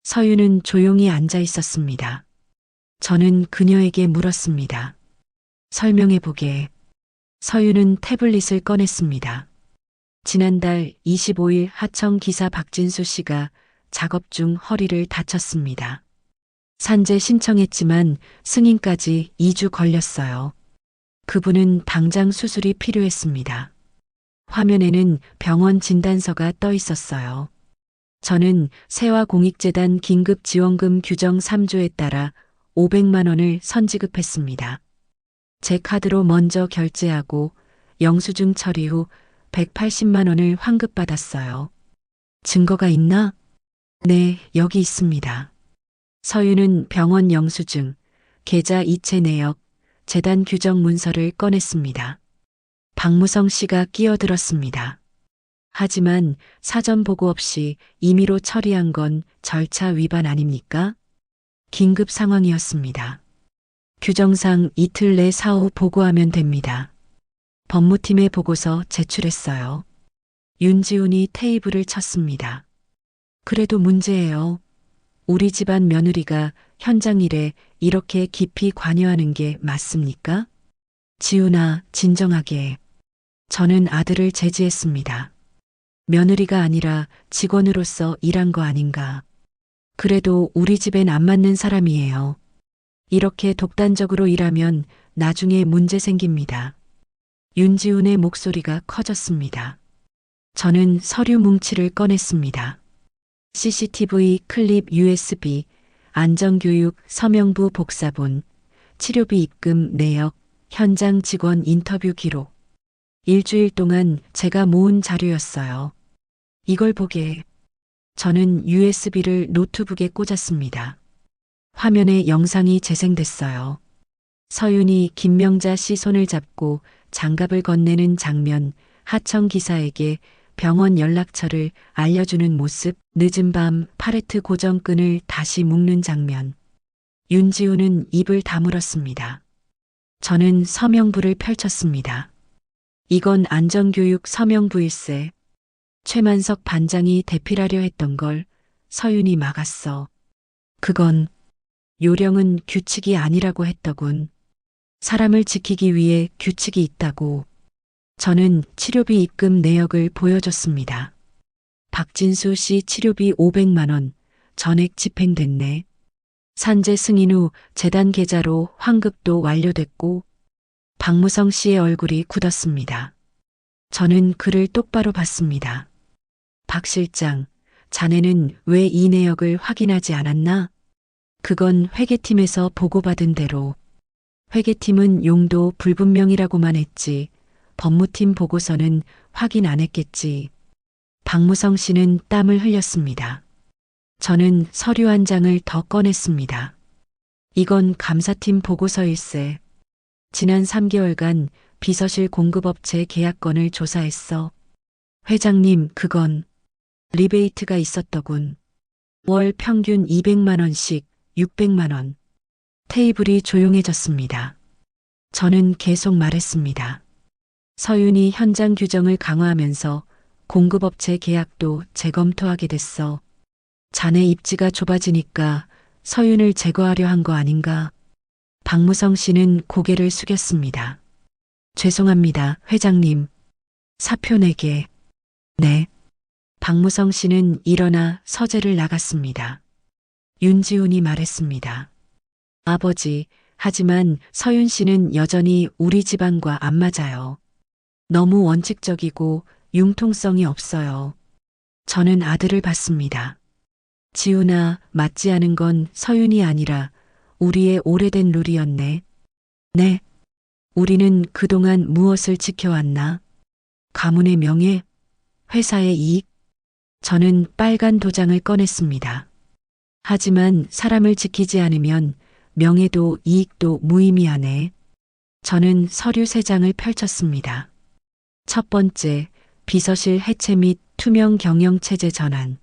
서윤은 조용히 앉아 있었습니다. 저는 그녀에게 물었습니다. 설명해보게. 서윤은 태블릿을 꺼냈습니다. 지난달 25일 하청 기사 박진수 씨가 작업 중 허리를 다쳤습니다. 산재 신청했지만 승인까지 2주 걸렸어요. 그분은 당장 수술이 필요했습니다. 화면에는 병원 진단서가 떠 있었어요. 저는 세화공익재단 긴급지원금 규정 3조에 따라 500만 원을 선지급했습니다. 제 카드로 먼저 결제하고 영수증 처리 후 180만 원을 환급받았어요. 증거가 있나? 네, 여기 있습니다. 서윤은 병원 영수증, 계좌 이체 내역, 재단 규정 문서를 꺼냈습니다. 박무성 씨가 끼어들었습니다. 하지만 사전 보고 없이 임의로 처리한 건 절차 위반 아닙니까? 긴급 상황이었습니다. 규정상 이틀 내 사후 보고하면 됩니다. 법무팀에 보고서 제출했어요. 윤지훈이 테이블을 쳤습니다. 그래도 문제예요. 우리 집안 며느리가 현장 일에 이렇게 깊이 관여하는 게 맞습니까? 지훈아, 진정하게. 저는 아들을 제지했습니다. 며느리가 아니라 직원으로서 일한 거 아닌가. 그래도 우리 집엔 안 맞는 사람이에요. 이렇게 독단적으로 일하면 나중에 문제 생깁니다. 윤지훈의 목소리가 커졌습니다. 저는 서류 뭉치를 꺼냈습니다. CCTV 클립 USB, 안전교육 서명부 복사본, 치료비 입금 내역, 현장 직원 인터뷰 기록. 일주일 동안 제가 모은 자료였어요. 이걸 보게. 저는 USB를 노트북에 꽂았습니다. 화면에 영상이 재생됐어요. 서윤이 김명자 씨 손을 잡고 장갑을 건네는 장면, 하청 기사에게 병원 연락처를 알려주는 모습, 늦은 밤 팔레트 고정끈을 다시 묶는 장면. 윤지훈은 입을 다물었습니다. 저는 서명부를 펼쳤습니다. 이건 안전교육 서명부일세. 최만석 반장이 대필하려 했던 걸 서윤이 막았어. 그건 요령은 규칙이 아니라고 했더군. 사람을 지키기 위해 규칙이 있다고. 저는 치료비 입금 내역을 보여줬습니다. 박진수 씨 치료비 500만 원, 전액 집행됐네. 산재 승인 후 재단 계좌로 환급도 완료됐고 박무성 씨의 얼굴이 굳었습니다. 저는 그를 똑바로 봤습니다. 박 실장, 자네는 왜 이 내역을 확인하지 않았나? 그건 회계팀에서 보고받은 대로. 회계팀은 용도 불분명이라고만 했지. 법무팀 보고서는 확인 안 했겠지. 박무성 씨는 땀을 흘렸습니다. 저는 서류 한 장을 더 꺼냈습니다. 이건 감사팀 보고서일세. 지난 3개월간 비서실 공급업체 계약건을 조사했어. 회장님, 그건 리베이트가 있었더군. 월 평균 200만 원씩 600만 원. 테이블이 조용해졌습니다. 저는 계속 말했습니다. 서윤이 현장 규정을 강화하면서 공급업체 계약도 재검토하게 됐어. 자네 입지가 좁아지니까 서윤을 제거하려 한 거 아닌가? 박무성 씨는 고개를 숙였습니다. 죄송합니다, 회장님. 사표 내게. 네. 박무성 씨는 일어나 서재를 나갔습니다. 윤지훈이 말했습니다. 아버지, 하지만 서윤 씨는 여전히 우리 집안과 안 맞아요. 너무 원칙적이고 융통성이 없어요. 저는 아들을 봤습니다. 지훈아, 맞지 않은 건 서윤이 아니라 우리의 오래된 룰이었네. 네. 우리는 그동안 무엇을 지켜왔나? 가문의 명예? 회사의 이익? 저는 빨간 도장을 꺼냈습니다. 하지만 사람을 지키지 않으면 명예도 이익도 무의미하네. 저는 서류 3장을 펼쳤습니다. 첫 번째, 비서실 해체 및 투명 경영체제 전환.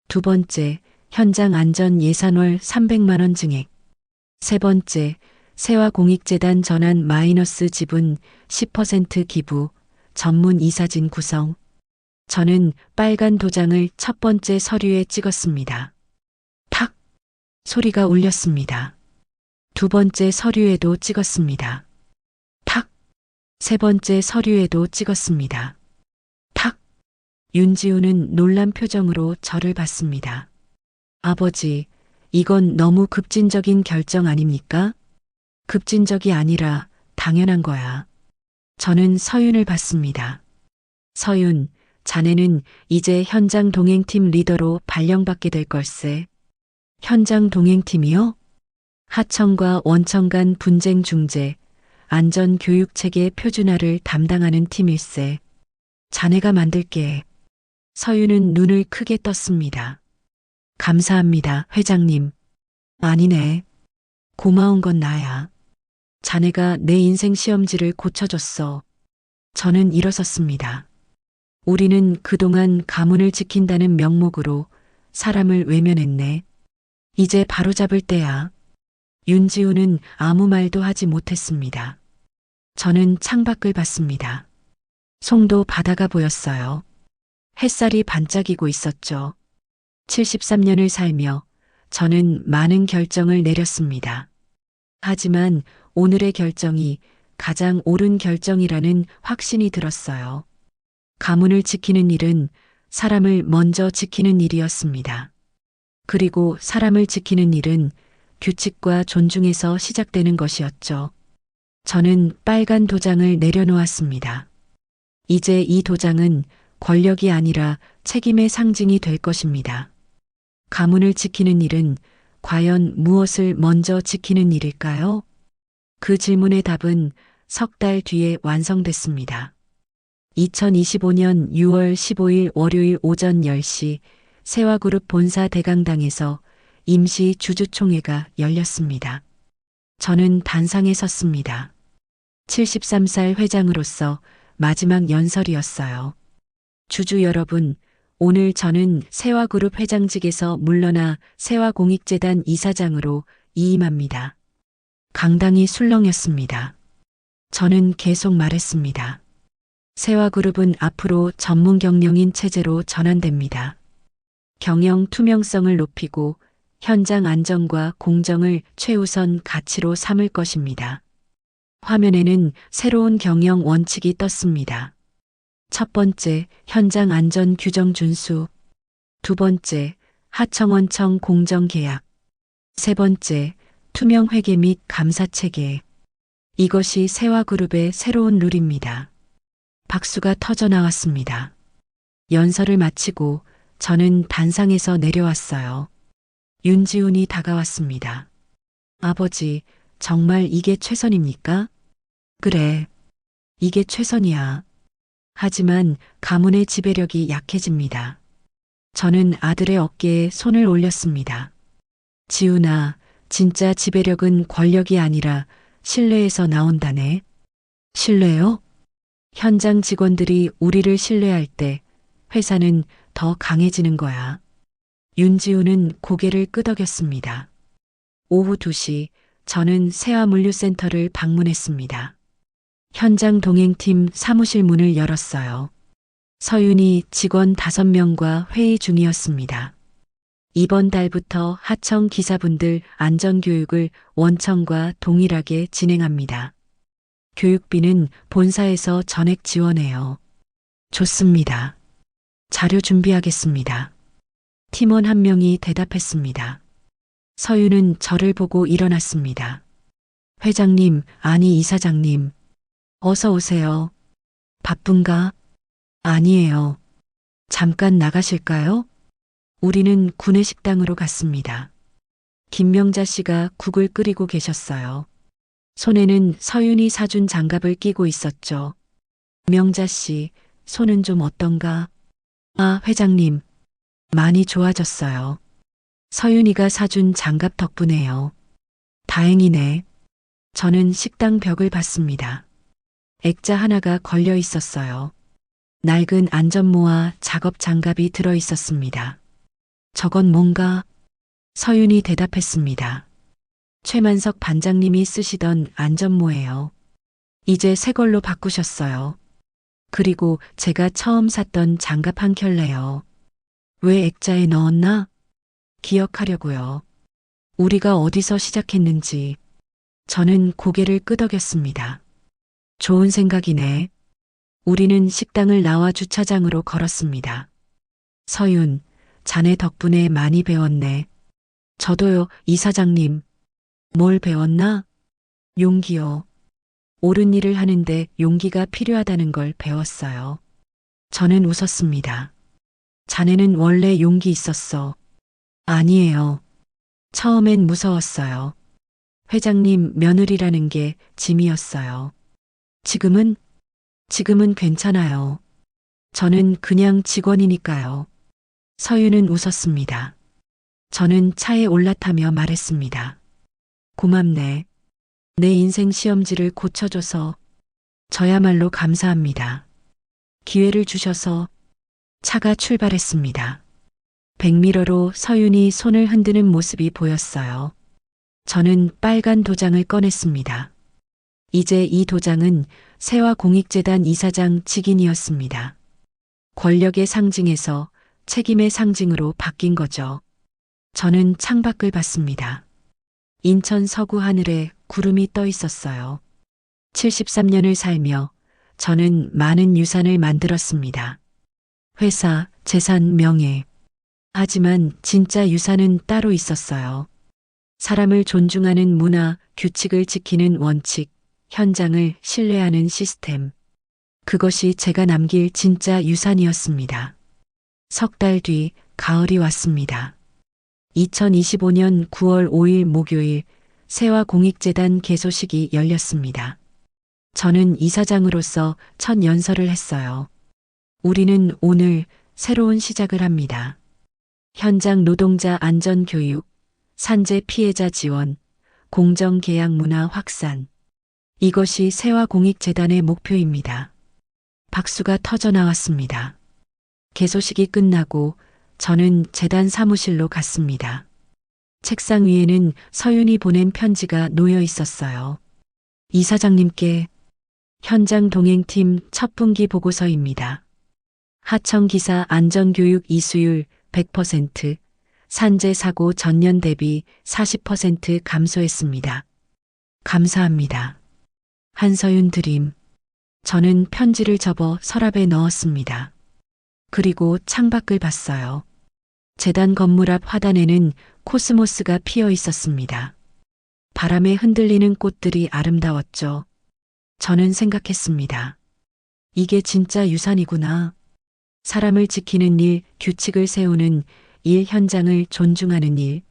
두 번째, 현장 안전 예산월 300만 원 증액. 세 번째, 세화공익재단 전환 마이너스 지분 10% 기부, 전문 이사진 구성. 저는 빨간 도장을 첫 번째 서류에 찍었습니다. 탁! 소리가 울렸습니다. 두 번째 서류에도 찍었습니다. 탁! 세 번째 서류에도 찍었습니다. 탁! 윤지우는 놀란 표정으로 저를 봤습니다. 아버지, 이건 너무 급진적인 결정 아닙니까? 급진적이 아니라 당연한 거야. 저는 서윤을 봤습니다. 서윤, 자네는 이제 현장 동행팀 리더로 발령받게 될 걸세. 현장 동행팀이요? 하청과 원청 간 분쟁 중재, 안전 교육 체계 표준화를 담당하는 팀일세. 자네가 만들게. 서윤은 눈을 크게 떴습니다. 감사합니다, 회장님. 아니네. 고마운 건 나야. 자네가 내 인생 시험지를 고쳐줬어. 저는 일어섰습니다. 우리는 그동안 가문을 지킨다는 명목으로 사람을 외면했네. 이제 바로잡을 때야. 윤지우는 아무 말도 하지 못했습니다. 저는 창밖을 봤습니다. 송도 바다가 보였어요. 햇살이 반짝이고 있었죠. 73년을 살며 저는 많은 결정을 내렸습니다. 하지만 오늘의 결정이 가장 옳은 결정이라는 확신이 들었어요. 가문을 지키는 일은 사람을 먼저 지키는 일이었습니다. 그리고 사람을 지키는 일은 규칙과 존중에서 시작되는 것이었죠. 저는 빨간 도장을 내려놓았습니다. 이제 이 도장은 권력이 아니라 책임의 상징이 될 것입니다. 가문을 지키는 일은 과연 무엇을 먼저 지키는 일일까요? 그 질문의 답은 석 달 뒤에 완성됐습니다. 2025년 6월 15일 월요일 오전 10시 세화그룹 본사 대강당에서 임시 주주총회가 열렸습니다. 저는 단상에 섰습니다. 73살 회장으로서 마지막 연설이었어요. 주주 여러분, 오늘 저는 세화그룹 회장직에서 물러나 세화공익재단 이사장으로 이임합니다. 강당이 술렁였습니다. 저는 계속 말했습니다. 세화그룹은 앞으로 전문 경영인 체제로 전환됩니다. 경영 투명성을 높이고 현장 안전과 공정을 최우선 가치로 삼을 것입니다. 화면에는 새로운 경영 원칙이 떴습니다. 첫 번째, 현장 안전 규정 준수. 두 번째, 하청원청 공정 계약. 세 번째, 투명 회계 및 감사 체계. 이것이 세화그룹의 새로운 룰입니다. 박수가 터져 나왔습니다. 연설을 마치고 저는 단상에서 내려왔어요. 윤지훈이 다가왔습니다. 아버지, 정말 이게 최선입니까? 그래, 이게 최선이야. 하지만 가문의 지배력이 약해집니다. 저는 아들의 어깨에 손을 올렸습니다. 지훈아, 진짜 지배력은 권력이 아니라 신뢰에서 나온다네. 신뢰요? 현장 직원들이 우리를 신뢰할 때 회사는 더 강해지는 거야. 윤지우는 고개를 끄덕였습니다. 오후 2시 저는 세화물류센터를 방문했습니다. 현장 동행팀 사무실 문을 열었어요. 서윤이 직원 5명과 회의 중이었습니다. 이번 달부터 하청 기사분들 안전교육을 원청과 동일하게 진행합니다. 교육비는 본사에서 전액 지원해요. 좋습니다. 자료 준비하겠습니다. 팀원 한 명이 대답했습니다. 서윤은 저를 보고 일어났습니다. 회장님, 아니 이사장님. 어서 오세요. 바쁜가? 아니에요. 잠깐 나가실까요? 우리는 구내식당으로 갔습니다. 김명자 씨가 국을 끓이고 계셨어요. 손에는 서윤이 사준 장갑을 끼고 있었죠. 명자 씨, 손은 좀 어떤가? 아, 회장님. 많이 좋아졌어요. 서윤이가 사준 장갑 덕분에요. 다행이네. 저는 식당 벽을 봤습니다. 액자 하나가 걸려 있었어요. 낡은 안전모와 작업 장갑이 들어 있었습니다. 저건 뭔가? 서윤이 대답했습니다. 최만석 반장님이 쓰시던 안전모예요. 이제 새 걸로 바꾸셨어요. 그리고 제가 처음 샀던 장갑 한 켤레요. 왜 액자에 넣었나? 기억하려고요. 우리가 어디서 시작했는지. 저는 고개를 끄덕였습니다. 좋은 생각이네. 우리는 식당을 나와 주차장으로 걸었습니다. 서윤, 자네 덕분에 많이 배웠네. 저도요, 이사장님. 뭘 배웠나? 용기요. 옳은 일을 하는데 용기가 필요하다는 걸 배웠어요. 저는 웃었습니다. 자네는 원래 용기 있었어. 아니에요. 처음엔 무서웠어요. 회장님 며느리라는 게 짐이었어요. 지금은 괜찮아요. 저는 그냥 직원이니까요. 서윤은 웃었습니다. 저는 차에 올라타며 말했습니다. 고맙네. 내 인생 시험지를 고쳐줘서 저야말로 감사합니다. 기회를 주셔서. 차가 출발했습니다. 백미러로 서윤이 손을 흔드는 모습이 보였어요. 저는 빨간 도장을 꺼냈습니다. 이제 이 도장은 세화공익재단 이사장 직인이었습니다. 권력의 상징에서 책임의 상징으로 바뀐 거죠. 저는 창밖을 봤습니다. 인천 서구 하늘에 구름이 떠 있었어요. 73년을 살며 저는 많은 유산을 만들었습니다. 회사, 재산, 명예. 하지만 진짜 유산은 따로 있었어요. 사람을 존중하는 문화, 규칙을 지키는 원칙, 현장을 신뢰하는 시스템. 그것이 제가 남길 진짜 유산이었습니다. 석 달 뒤 가을이 왔습니다. 2025년 9월 5일 목요일 세화공익재단 개소식이 열렸습니다. 저는 이사장으로서 첫 연설을 했어요. 우리는 오늘 새로운 시작을 합니다. 현장 노동자 안전 교육, 산재 피해자 지원, 공정 계약 문화 확산. 이것이 세화공익재단의 목표입니다. 박수가 터져 나왔습니다. 개소식이 끝나고 저는 재단 사무실로 갔습니다. 책상 위에는 서윤이 보낸 편지가 놓여 있었어요. 이사장님께 현장 동행팀 첫 분기 보고서입니다. 하청기사 안전교육 이수율 100%, 산재 사고 전년 대비 40% 감소했습니다. 감사합니다. 한서윤 드림. 저는 편지를 접어 서랍에 넣었습니다. 그리고 창밖을 봤어요. 재단 건물 앞 화단에는 코스모스가 피어 있었습니다. 바람에 흔들리는 꽃들이 아름다웠죠. 저는 생각했습니다. 이게 진짜 유산이구나. 사람을 지키는 일, 규칙을 세우는 일, 현장을 존중하는 일.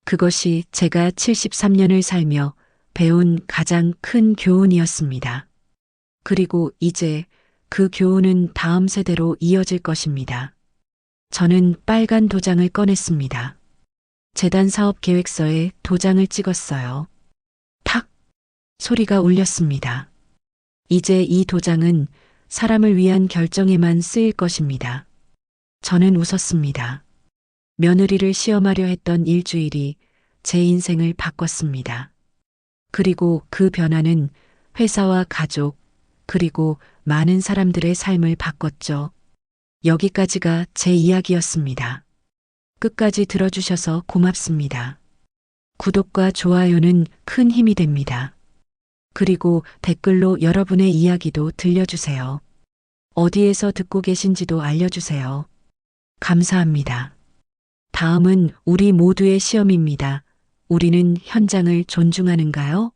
그것이 제가 73년을 살며 배운 가장 큰 교훈이었습니다. 그리고 이제 그 교훈은 다음 세대로 이어질 것입니다. 저는 빨간 도장을 꺼냈습니다. 재단 사업 계획서에 도장을 찍었어요. 탁! 소리가 울렸습니다. 이제 이 도장은 사람을 위한 결정에만 쓰일 것입니다. 저는 웃었습니다. 며느리를 시험하려 했던 일주일이 제 인생을 바꿨습니다. 그리고 그 변화는 회사와 가족, 그리고 많은 사람들의 삶을 바꿨죠. 여기까지가 제 이야기였습니다. 끝까지 들어주셔서 고맙습니다. 구독과 좋아요는 큰 힘이 됩니다. 그리고 댓글로 여러분의 이야기도 들려주세요. 어디에서 듣고 계신지도 알려주세요. 감사합니다. 다음은 우리 모두의 시험입니다. 우리는 현장을 존중하는가요?